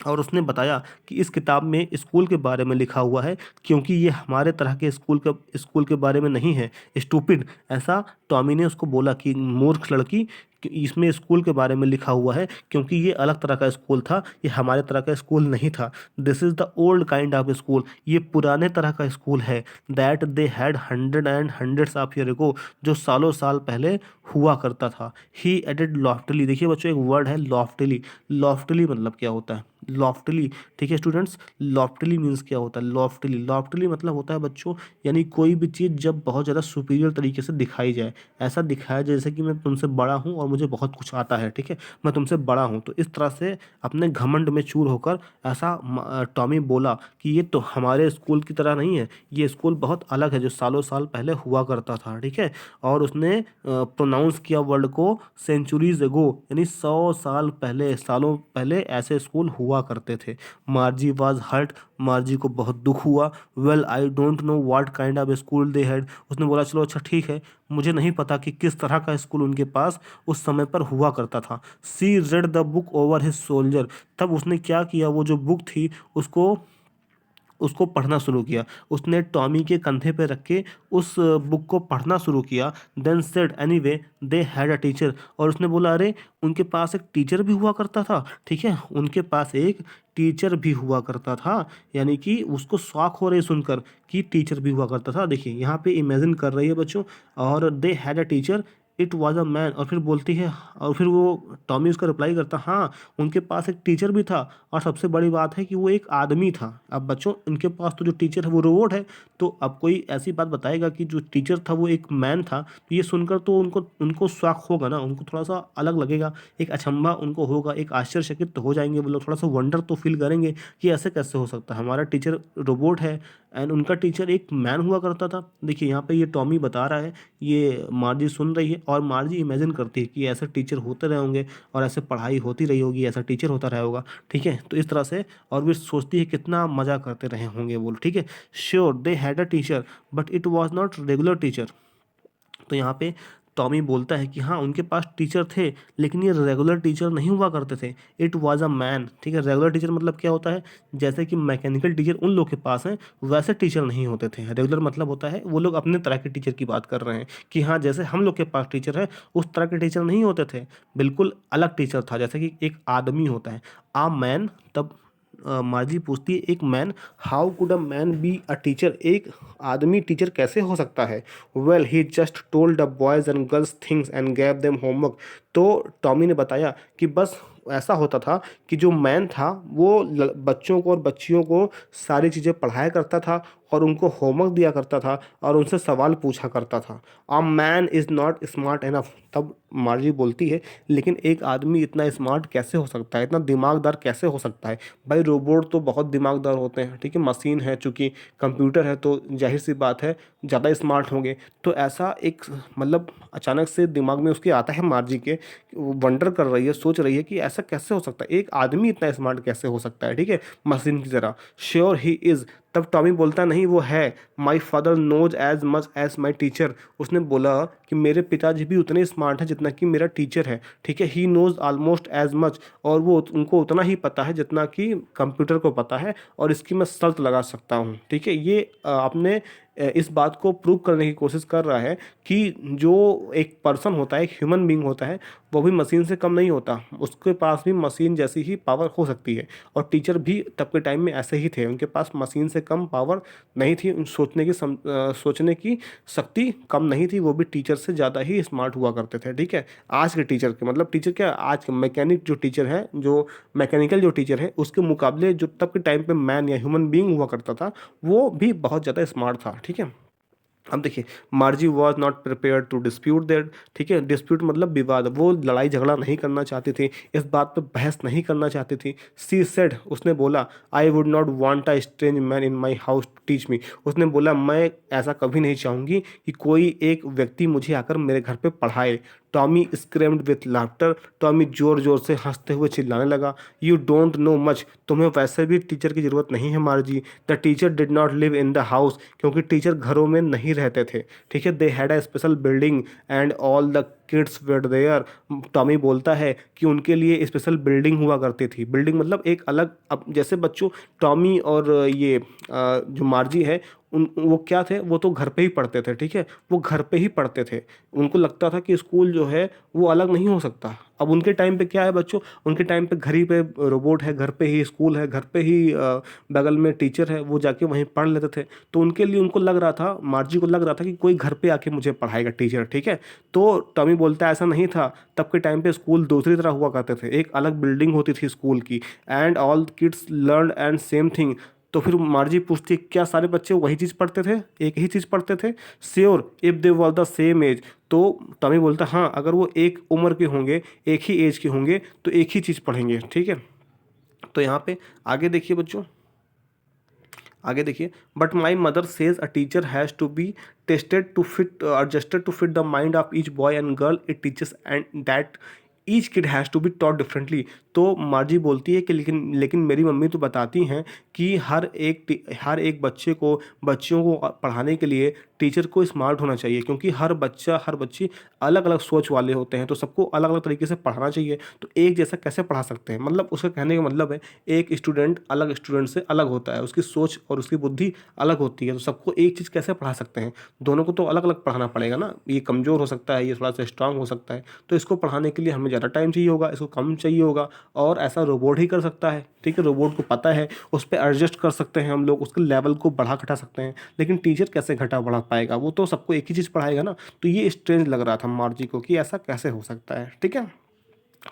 और उसने बताया कि इस किताब में स्कूल के बारे में लिखा हुआ है, क्योंकि ये हमारे तरह के स्कूल के बारे में नहीं है। स्टूपिड, ऐसा टॉमी ने उसको बोला कि मूर्ख लड़की, कि इसमें स्कूल के बारे में लिखा हुआ है, क्योंकि ये अलग तरह का स्कूल था, ये हमारे तरह का स्कूल नहीं था। This is the old kind of school, ये पुराने तरह का स्कूल है। That they had hundred and hundreds of year ago, जो सालों साल पहले हुआ करता था। ही एडेड लॉफ्टली, देखिए बच्चों एक वर्ड है लॉफ्टली। लॉफ्टली मतलब क्या होता है, लॉफ्टली। ठीक है स्टूडेंट्स, लॉफ्टली मीन्स क्या होता है, लॉफ्टली, लॉफ्टली मतलब होता है बच्चों, यानी कोई भी चीज़ जब बहुत ज़्यादा सुपीरियर तरीके से दिखाई जाए, ऐसा दिखाया जैसे कि मैं तुमसे बड़ा हूँ और मुझे बहुत कुछ आता है। ठीक है, मैं तुमसे बड़ा हूँ, तो इस तरह से अपने घमंड में चूर होकर ऐसा टॉमी बोला कि ये तो हमारे स्कूल की तरह नहीं है, ये स्कूल बहुत अलग है जो सालों साल पहले हुआ करता था। ठीक है, और उसने प्रोनाउंस किया वर्ड को सेंचुरीज एगो, यानी 100 साल पहले, सालों पहले ऐसे स्कूल हुआ करते थे। मार्जी वाज हर्ट, मार्जी को बहुत दुख हुआ। Well I don't know what kind of school they had, उसने बोला चलो अच्छा ठीक है, मुझे नहीं पता कि किस तरह का स्कूल उनके पास उस समय पर हुआ करता था। She read the book over his shoulder, तब उसने क्या किया, वो जो बुक थी उसको उसको पढ़ना शुरू किया। उसने टॉमी के कंधे पे रख के उस बुक को पढ़ना शुरू किया। Then said anyway they had a teacher, और उसने बोला अरे उनके पास एक टीचर भी हुआ करता था। ठीक है, उनके पास एक टीचर भी हुआ करता था, यानी कि उसको शौक हो रही सुनकर कि टीचर भी हुआ करता था। देखिए यहाँ पे इमेजिन कर रही है बच्चों, और दे had a teacher, it was a man, और फिर बोलती है, और फिर वो टॉमी उसका रिप्लाई करता, हाँ उनके पास एक टीचर भी था, और सबसे बड़ी बात है कि वो एक आदमी था। अब बच्चों, उनके पास तो जो टीचर है वो रोबोट है, तो अब कोई ऐसी बात बताएगा कि जो टीचर था वो एक मैन था, तो ये सुनकर तो उनको उनको शॉक होगा ना, उनको थोड़ा सा अलग लगेगा, एक अचंभा उनको होगा, एक आश्चर्यचकित तो हो जाएंगे वो लोग, थोड़ा सा वंडर तो फील करेंगे कि ऐसे कैसे हो सकता है, हमारा टीचर रोबोट है एंड उनका टीचर एक मैन हुआ करता था। देखिए यहाँ पे ये टॉमी बता रहा है, ये मार्जी सुन रही है, और मार्जी इमेजिन करती है कि ऐसे टीचर होते रहे होंगे और ऐसे पढ़ाई होती रही होगी, ऐसा टीचर होता रहा होगा, ठीक है, तो इस तरह से, और भी सोचती है कितना मज़ा करते रहे होंगे वो, ठीक है। Sure they had a teacher but it was not regular teacher. तो यहाँ पे टॉमी बोलता है कि हाँ उनके पास टीचर थे, लेकिन ये रेगुलर टीचर नहीं हुआ करते थे, इट वाज अ मैन, ठीक है। रेगुलर टीचर मतलब क्या होता है, जैसे कि मैकेनिकल टीचर उन लोग के पास हैं, वैसे टीचर नहीं होते थे। रेगुलर मतलब होता है वो लोग अपने तरह के टीचर की बात कर रहे हैं, कि हाँ जैसे हम लोग के पास टीचर है उस तरह के टीचर नहीं होते थे, बिल्कुल अलग टीचर था, जैसे कि एक आदमी होता है, आ मैन। तब मार्जी पूछती है, एक man, how could a man be a teacher, एक आदमी टीचर कैसे हो सकता है। Well he just told the boys and girls things and gave them homework. तो टॉमी ने बताया कि बस ऐसा होता था कि जो मैन था वो बच्चों को और बच्चियों को सारी चीज़ें पढ़ाया करता था, और उनको होमवर्क दिया करता था, और उनसे सवाल पूछा करता था। A man is not smart enough. तब मार्जी बोलती है, लेकिन एक आदमी इतना स्मार्ट कैसे हो सकता है, इतना दिमागदार कैसे हो सकता है। भाई रोबोट तो बहुत दिमागदार होते हैं, ठीक है, मशीन है, चूंकि कंप्यूटर है तो जाहिर सी बात है ज़्यादा स्मार्ट होंगे। तो ऐसा एक, मतलब अचानक से दिमाग में उसके आता है मार्जी के, वंडर कर रही है, सोच रही है कि ऐसा कैसे हो सकता है, एक आदमी इतना स्मार्ट कैसे हो सकता है, ठीक है, मशीन की तरह। Sure he is. तब टॉमी बोलता नहीं वो है, my father knows as much as my teacher. उसने बोला कि मेरे पिताजी भी उतने स्मार्ट हैं जितना कि मेरा टीचर है, ठीक है, he knows almost as much, और वो उनको उतना ही पता है जितना कि कंप्यूटर को पता है, और इसकी मैं शर्त लगा सकता हूँ, ठीक है। ये अपने इस बात को प्रूव करने की कोशिश कर रहा है कि जो एक पर्सन होता है, एक ह्यूमन बीइंग होता है, वो भी मशीन से कम नहीं होता, उसके पास भी मशीन जैसी ही पावर हो सकती है। और टीचर भी तब के टाइम में ऐसे ही थे, उनके पास मशीन से कम पावर नहीं थी, सोचने की शक्ति कम नहीं थी, वो भी टीचर से ज़्यादा ही स्मार्ट हुआ करते थे, ठीक है। आज के टीचर के मतलब, टीचर क्या, आज के मैकेनिक जो टीचर है, जो मैकेनिकल जो टीचर है, उसके मुकाबले जो तब के टाइम पे मैन या ह्यूमन बीइंग हुआ करता था, वो भी बहुत ज़्यादा स्मार्ट था, ठीक है। अब देखिए, Margie was not prepared to dispute that, ठीक है, डिस्प्यूट मतलब विवाद, वो लड़ाई झगड़ा नहीं करना चाहती थी, इस बात पर बहस नहीं करना चाहती थी। सी सेड, उसने बोला, I would not want a strange man in my house to teach me. उसने बोला, मैं ऐसा कभी नहीं चाहूँगी कि कोई एक व्यक्ति मुझे आकर मेरे घर पे पढ़ाए। Tommy screamed with laughter. Tommy जोर जोर से हंसते हुए चिल्लाने लगा, यू डोंट नो मच, तुम्हें वैसे भी टीचर की ज़रूरत नहीं है Margie. The teacher did not live in the house, क्योंकि टीचर घरों में नहीं रहते थे, ठीक है। They had a special building and all the kids were there. Tommy बोलता है कि उनके लिए स्पेशल बिल्डिंग हुआ करती थी। बिल्डिंग मतलब एक अलग, अब जैसे बच्चों, टॉमी और ये जो मार्जी है, उन वो क्या थे, वो तो घर पे ही पढ़ते थे, ठीक है, वो घर पे ही पढ़ते थे। उनको लगता था कि स्कूल जो है वो अलग नहीं हो सकता। अब उनके टाइम पे क्या है बच्चों, उनके टाइम पे घर ही पे रोबोट है, घर पे ही स्कूल है, घर पे ही बगल में टीचर है, वो जाके वहीं पढ़ लेते थे। तो उनके लिए, उनको लग रहा था, मार्जी को लग रहा था कि कोई घर पे आके मुझे पढ़ाएगा टीचर, ठीक है। तो टॉमी बोलता है ऐसा नहीं था, तब के टाइम पे स्कूल दूसरी तरह हुआ करते थे, एक अलग बिल्डिंग होती थी स्कूल की, and all kids learn and same thing. तो फिर मार्जी पूछती है, क्या सारे बच्चे वही चीज़ पढ़ते थे, एक ही चीज़ पढ़ते थे। Sure if they were the same age. तो टॉमी बोलता, हाँ अगर वो एक उम्र के होंगे, एक ही एज के होंगे, तो एक ही चीज़ पढ़ेंगे, ठीक है। तो यहाँ पे आगे देखिए बच्चों, आगे देखिए, but my mother says a teacher has to be tested to fit adjusted to fit the mind of each boy and girl it teachers and that each kid has to be taught differently. तो Margie बोलती है कि लेकिन लेकिन मेरी mummy तो बताती हैं कि हर एक बच्चे को, बच्चियों को पढ़ाने के लिए टीचर को स्मार्ट होना चाहिए, क्योंकि हर बच्चा, हर बच्ची अलग अलग सोच वाले होते हैं, तो सबको अलग अलग तरीके से पढ़ाना चाहिए। तो एक जैसा कैसे पढ़ा सकते हैं, मतलब उसका कहने का मतलब है, एक स्टूडेंट अलग स्टूडेंट से अलग होता है, उसकी सोच और उसकी बुद्धि अलग होती है, तो सबको एक चीज़ कैसे पढ़ा सकते हैं, दोनों को तो अलग अलग पढ़ाना पड़ेगा ना। ये कमज़ोर हो सकता है, ये थोड़ा सा स्ट्रांग हो सकता है, तो इसको पढ़ाने के लिए हमें ज़्यादा टाइम चाहिए होगा, इसको कम चाहिए होगा, और ऐसा रोबोट ही कर सकता है। ठीक है, रोबोट को पता है, उस पर एडजस्ट कर सकते हैं हम लोग, उसके लेवल को बढ़ा घटा सकते हैं, लेकिन टीचर कैसे घटा बढ़ा पाएगा, वो तो सबको एक ही चीज़ पढ़ाएगा ना। तो ये स्ट्रेंज लग रहा था मार्जी को कि ऐसा कैसे हो सकता है। ठीक है,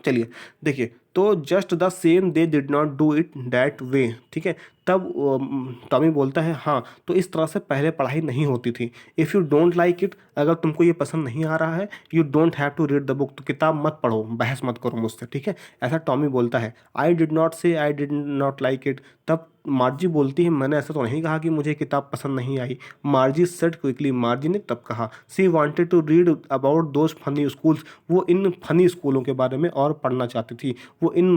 चलिए देखिए, तो just the same they did not do it that way. ठीक है, तब टॉमी बोलता है हाँ, तो इस तरह से पहले पढ़ाई नहीं होती थी। If you don't like it, अगर तुमको ये पसंद नहीं आ रहा है, you don't have to read the book, तो किताब मत पढ़ो, बहस मत करो मुझसे। ठीक है, ऐसा टॉमी बोलता है। आई डिड नॉट से I did not like it, तब मार्जी बोलती है मैंने ऐसा तो नहीं कहा कि मुझे किताब पसंद नहीं आई। मार्जी सेड क्विकली, मार्जी ने तब कहा। She wanted to read about those funny schools, वो इन फनी स्कूलों के बारे में और पढ़ना चाहती थी, वो इन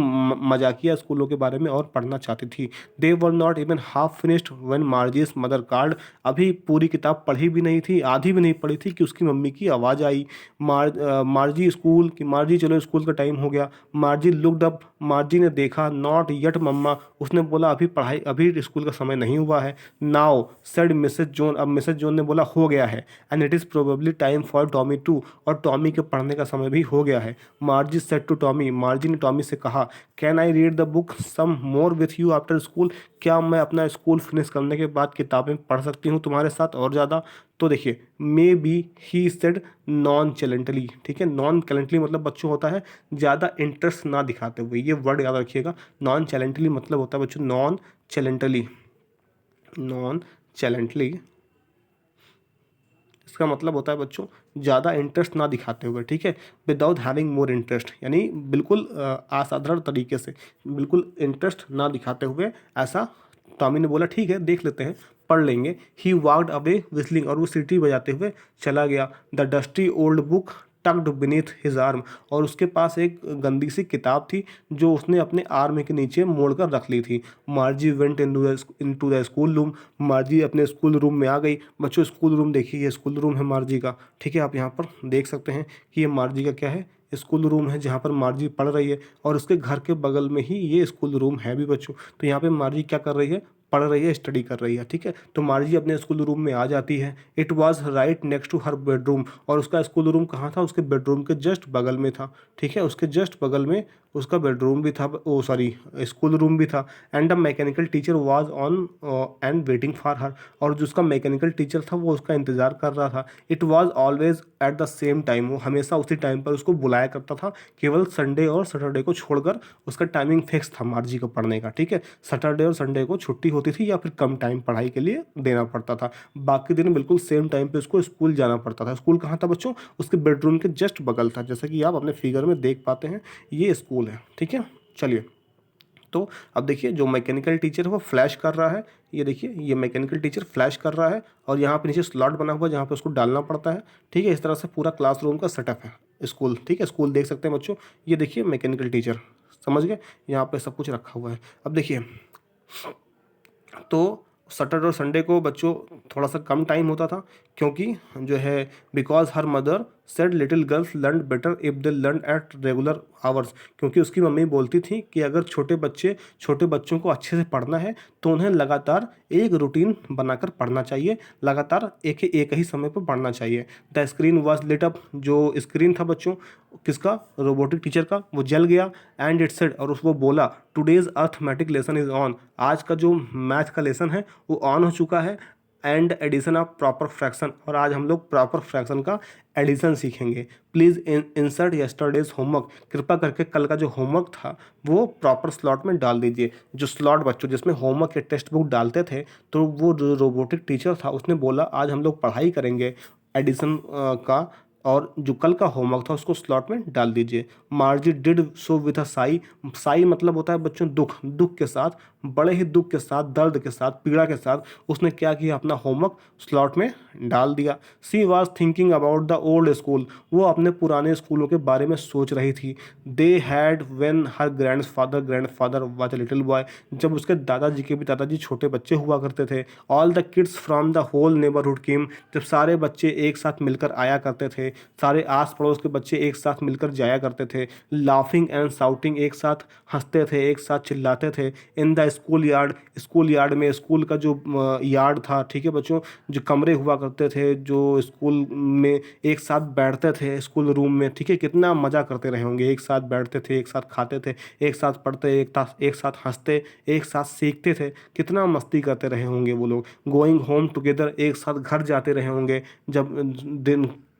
मजाकिया स्कूलों के बारे में और पढ़ना चाहती थी। They were not even half finished when Margie's mother called, अभी पूरी किताब पढ़ी भी नहीं थी, आधी भी नहीं पढ़ी थी कि उसकी मम्मी की आवाज़ आई। मार्जी स्कूल की, मार्जी चलो स्कूल का टाइम हो गया। मार्जी लुक्ड अप, मार्जी ने देखा। नॉट येट मम्मा, उसने बोला अभी पढ़ाई, अभी स्कूल का समय नहीं हुआ है। नाउ सेड मिसेज जॉन, अब मिसेज जॉन ने बोला हो गया है। And it is probably time for Tommy too, और टॉमी के पढ़ने का समय भी हो गया है। Margie said to Tommy, Margie ने टॉमी से कहा can I read the book some more with you after school, क्या मैं अपना स्कूल फिनिश करने के बाद किताबें पढ़ सकती हूँ तुम्हारे साथ और ज़्यादा। तो देखिए, maybe he said nonchalantly. ठीक है, नॉन चैलेंटली मतलब बच्चों होता है ज़्यादा इंटरेस्ट ना दिखाते हुए, ये वर्ड याद रखिएगा। नॉन चैलेंटली मतलब होता है बच्चों नॉन चैलेंटली, नॉन चैलेंटली इसका मतलब होता है बच्चों ज़्यादा इंटरेस्ट ना दिखाते हुए। ठीक है, विदाउट हैविंग मोर इंटरेस्ट, यानी बिल्कुल असाधारण तरीके से, बिल्कुल इंटरेस्ट ना दिखाते हुए, ऐसा टॉमी ने बोला ठीक है देख लेते हैं, पढ़ लेंगे। ही वॉक्ड अवे विस्लिंग, और वो सीटी बजाते हुए चला गया। The dusty old book tucked beneath his arm, और उसके पास एक गंदी सी किताब थी जो उसने अपने आर्म के नीचे मोड़ कर रख ली थी। मार्जी went into the school room, मार्जी अपने स्कूल रूम में आ गई। बच्चों स्कूल रूम देखिए, ये स्कूल रूम है मार्जी का। ठीक है, आप यहाँ पर देख सकते हैं कि ये मार्जी का क्या है, स्कूल रूम है जहाँ पर मार्जी पढ़ रही है, और उसके घर के बगल में ही ये स्कूल रूम है भी बच्चों। तो यहाँ पे मार्जी क्या कर रही है, पढ़ रही है, स्टडी कर रही है। ठीक है, तो मार्जी अपने स्कूल रूम में आ जाती है। It was right next to her bedroom, और उसका स्कूल रूम कहाँ था, उसके बेडरूम के जस्ट बगल में था। ठीक है, उसके जस्ट बगल में उसका बेडरूम भी था, ओ सॉरी स्कूल रूम भी था। And the mechanical teacher was on and waiting for her, और जो उसका मैकेनिकल टीचर था वो उसका इंतज़ार कर रहा था। It was always at the same time, वो हमेशा उसी टाइम पर उसको बुलाया करता था, केवल संडे और सैटरडे को छोड़कर उसका टाइमिंग फिक्स था मार्जी को पढ़ने का। ठीक है, सैटरडे और संडे को छुट्टी होती थी या फिर कम टाइम पढ़ाई के लिए देना पड़ता था, बाकी दिन बिल्कुल सेम टाइम पे उसको स्कूल जाना पड़ता था। स्कूल कहाँ था बच्चों, उसके बेडरूम के जस्ट बगल था, जैसा कि आप अपने फिगर में देख पाते हैं ये स्कूल है। ठीक है, चलिए, तो अब देखिए जो मैकेनिकल टीचर है वो फ्लैश कर रहा है, ये देखिए ये मैकेनिकल टीचर फ्लैश कर रहा है, और यहाँ पे नीचे स्लॉट बना हुआ है जहाँ पे उसको डालना पड़ता है। ठीक है, इस तरह से पूरा क्लासरूम का सेटअप है स्कूल। ठीक है, स्कूल देख सकते हैं बच्चों, ये देखिए मैकेनिकल टीचर, समझ गए, यहाँ पे सब कुछ रखा हुआ है। अब देखिए, तो सैटरडे और संडे को बच्चों थोड़ा सा कम टाइम होता था, क्योंकि जो है because her mother said little girls learn better if they learn at regular hours, क्योंकि उसकी मम्मी बोलती थी कि अगर छोटे बच्चों को अच्छे से पढ़ना है तो उन्हें लगातार एक रूटीन बनाकर पढ़ना चाहिए, लगातार एक ही समय पर पढ़ना चाहिए। The screen was lit up, जो स्क्रीन था बच्चों किसका, रोबोटिक टीचर का, वो जल गया। एंड इट सेड, और उसको बोला today's arithmetic lesson is on, आज का जो मैथ का लेसन है वो ऑन हो चुका है। And addition of proper fraction, और आज हम लोग प्रॉपर फ्रैक्शन का एडिशन सीखेंगे। प्लीज़ इंसर्ट यस्टरडेज होमवर्क, कृपा करके कल का जो होमवर्क था वो प्रॉपर स्लॉट में डाल दीजिए। जो स्लॉट बच्चों जिसमें होमवर्क के टेक्स्ट बुक डालते थे, तो वो जो रोबोटिक टीचर था उसने बोला आज हम लोग पढ़ाई करेंगे एडिशन का, और जो कल का होमवर्क था उसको स्लॉट में डाल दीजिए। मार्जी did so with a Sai, Sai मतलब होता है बच्चों दुख, दुख के साथ, बड़े ही दुख के साथ, दर्द के साथ, पीड़ा के साथ उसने क्या किया, अपना होमवर्क स्लॉट में डाल दिया। She was thinking about the old school, वो अपने पुराने स्कूलों के बारे में सोच रही थी। They had when her grandfather was a little boy, जब उसके दादाजी के भी दादाजी छोटे बच्चे हुआ करते थे। All the kids from the whole neighbourhood came, जब सारे बच्चे एक साथ मिलकर आया करते थे। थे, सारे आस पड़ोस के बच्चे एक साथ मिलकर जाया करते थे, लाफिंग एंड साउटिंग, एक साथ हंसते थे, एक साथ चिल्लाते थे। इन द स्कूल यार्ड में, स्कूल का जो यार्ड था, ठीक है बच्चों, जो कमरे हुआ करते थे, जो स्कूल में एक साथ बैठते थे स्कूल रूम में, ठीक है, कितना मज़ा करते रहे होंगे। एक साथ बैठते थे, एक साथ खाते थे, एक साथ पढ़ते, एक साथ हंसते, एक साथ सीखते थे, कितना मस्ती करते रहे होंगे वो लोग। गोइंग होम टुगेदर, एक साथ घर जाते रहे होंगे,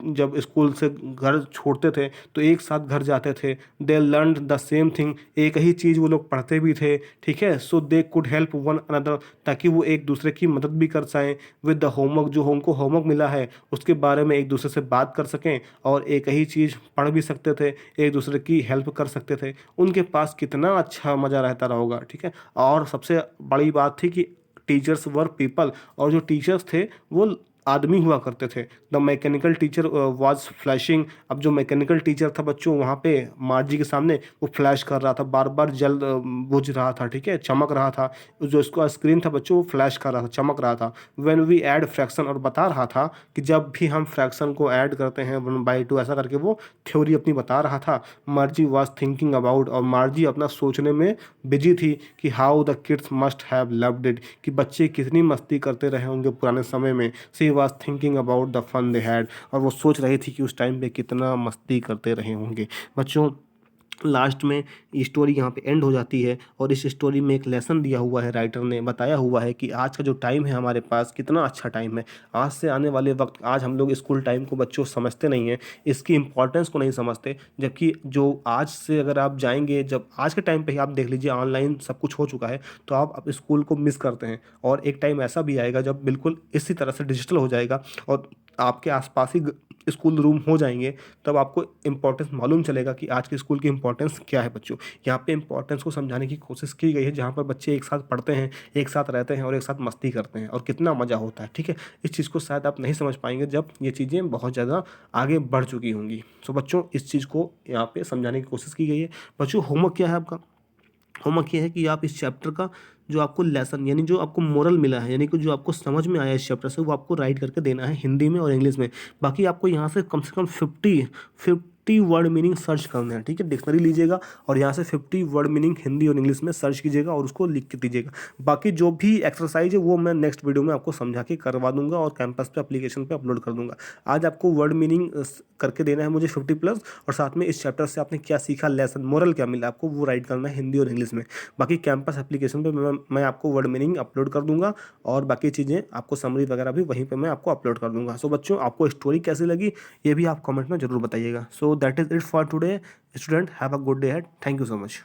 जब स्कूल से घर छोड़ते थे तो एक साथ घर जाते थे। They learn the same thing, एक ही चीज़ वो लोग पढ़ते भी थे, ठीक है। So they could help one another, ताकि वो एक दूसरे की मदद भी कर सकें। विद द होमवर्क, जो उनको होमवर्क मिला है उसके बारे में एक दूसरे से बात कर सकें, और एक ही चीज़ पढ़ भी सकते थे, एक दूसरे की हेल्प कर सकते थे। उनके पास कितना अच्छा मज़ा रहता रहा होगा, ठीक है। और सबसे बड़ी बात थी कि टीचर्स वर पीपल, और जो टीचर्स थे वो आदमी हुआ करते थे। The mechanical teacher was flashing, अब जो मैकेनिकल टीचर था बच्चों वहाँ पे मार्जी के सामने वो फ्लैश कर रहा था, बार बार बुझ रहा था, ठीक है, चमक रहा था। जो उसका स्क्रीन था बच्चों वो फ्लैश कर रहा था, चमक रहा था। व्हेन वी ऐड फ्रैक्शन, और बता रहा था कि जब भी हम फ्रैक्शन को ऐड करते हैं 1/2 ऐसा करके, वो थ्योरी अपनी बता रहा था। मार्जी वाज थिंकिंग अबाउट, और मार्जी अपना सोचने में बिजी थी कि how the kids must have loved it, कि बच्चे कितनी मस्ती करते रहे होंगे पुराने समय में। She was thinking about the fun they had, और वो सोच रही थी कि उस टाइम पे कितना मस्ती करते रहे होंगे। बच्चों लास्ट में ये स्टोरी यहाँ पे एंड हो जाती है, और इस स्टोरी में एक लेसन दिया हुआ है, राइटर ने बताया हुआ है कि आज का जो टाइम है हमारे पास कितना अच्छा टाइम है। आज से आने वाले वक्त, आज हम लोग स्कूल टाइम को बच्चों समझते नहीं हैं, इसकी इंपॉर्टेंस को नहीं समझते। जबकि जो आज से अगर आप जाएंगे, जब आज के टाइम पे ही आप देख लीजिए ऑनलाइन सब कुछ हो चुका है, तो आप अब स्कूल को मिस करते हैं। और एक टाइम ऐसा भी आएगा जब बिल्कुल इसी तरह से डिजिटल हो जाएगा और आपके आसपास ही स्कूल रूम हो जाएंगे, तब आपको इम्पोर्टेंस मालूम चलेगा कि आज के स्कूल की इम्पोर्टेंस क्या है बच्चों। यहाँ पे इम्पोर्टेंस को समझाने की कोशिश की गई है, जहाँ पर बच्चे एक साथ पढ़ते हैं, एक साथ रहते हैं और एक साथ मस्ती करते हैं, और कितना मज़ा होता है, ठीक है। इस चीज़ को शायद आप नहीं समझ पाएंगे जब ये चीज़ें बहुत ज़्यादा आगे बढ़ चुकी होंगी। सो बच्चों इस चीज़ को यहाँ पे समझाने की कोशिश की गई है। बच्चों होमवर्क क्या है आपका? होमवर्क ये है कि आप इस चैप्टर का जो आपको लेसन, यानी जो आपको मोरल मिला है, यानी कि जो आपको समझ में आया इस चैप्टर से, वो आपको राइट करके देना है हिंदी में और इंग्लिश में। बाकी आपको यहाँ से कम 50 वर्ड मीनिंग सर्च करना है, ठीक है। डिक्शनरी लीजिएगा और यहाँ से 50 वर्ड मीनिंग हिंदी और इंग्लिश में सर्च कीजिएगा और उसको लिख के दीजिएगा। बाकी जो भी एक्सरसाइज है वो मैं नेक्स्ट वीडियो में आपको समझा के करवा दूंगा और कैंपस पे एप्लीकेशन पे अपलोड कर दूंगा। आज आपको वर्ड मीनिंग करके देना है मुझे 50+, और साथ में इस चैप्टर से आपने क्या सीखा, लेसन मोरल क्या मिला आपको, वो राइट करना है हिंदी और इंग्लिश में। बाकी कैंपस एप्लीकेशन पे मैं आपको वर्ड मीनिंग अपलोड कर दूंगा, और बाकी चीज़ें आपको समरी वगैरह भी वहीं पे मैं आपको अपलोड कर दूंगा। सो बच्चों आपको स्टोरी कैसी लगी ये भी आप कमेंट में जरूर बताइएगा। So that is it for today student, have a good day ahead, thank you so much.